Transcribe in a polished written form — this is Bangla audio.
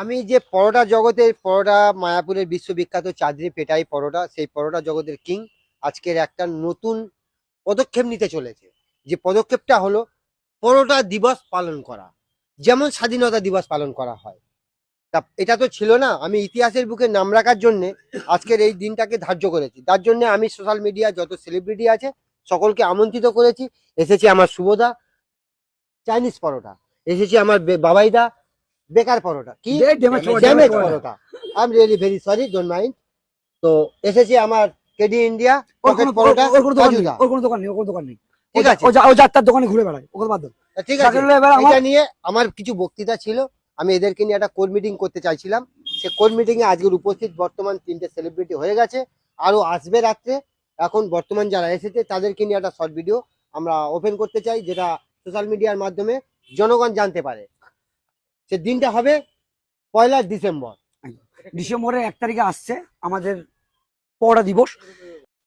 আমি যে পরোটা জগতের পরোটা মায়াপুরের বিশ্ববিখ্যাত চাঁদনি পেটাই পরোটা, সেই পরোটা জগতের কিং আজকের একটা নতুন পদক্ষেপ নিতে চলেছে। যে পদক্ষেপটা হলো পরোটা দিবস পালন করা, যেমন স্বাধীনতা দিবস পালন করা হয়। তা এটা তো ছিল না, আমি ইতিহাসের বুকে নাম রাখার জন্য আজকের এই দিনটাকে ধার্য করেছি। তার জন্য আমি সোশ্যাল মিডিয়া যত সেলিব্রিটি আছে সকলকে আমন্ত্রিত করেছি। এসেছি আমার শুভদা চাইনিজ পরোটা, এসেছি আমার বাবাইদা বেকার পরোটা, কি damage paratha. I am really very sorry, don't mind. তো এসেছি আমার কেডি ইন্ডিয়া পকেট পরোটা কাজুদা। ওর কোনো দোকান নেই, ওর কোনো দোকান নেই। ঠিক আছে, ও যাত্রার দোকানে ঘুরে বেড়ায়, ওকে বাদ দাও। ঠিক আছে। এটা নিয়ে আমার কিছু বক্তৃতা ছিল, আমি এদেরকে নিয়ে একটা কোর মিটিং করতে চাইছিলাম। সে কোর মিটিং এ আজকের উপস্থিত বর্তমান 3টে সেলিব্রিটি হয়ে গেছে, আরো আসবে রাত্রে। এখন বর্তমান যারা এসেছে তাদেরকে নিয়ে একটা শর্ট ভিডিও আমরা ওপেন করতে চাই, যেটা সোশ্যাল মিডিয়ার মাধ্যমে জনগণ জানতে পারে। সে দিনটা হবে 1 ডিসেম্বর। ডিসেম্বরের 1 তারিখে আসছে আমাদের পরোটা দিবস।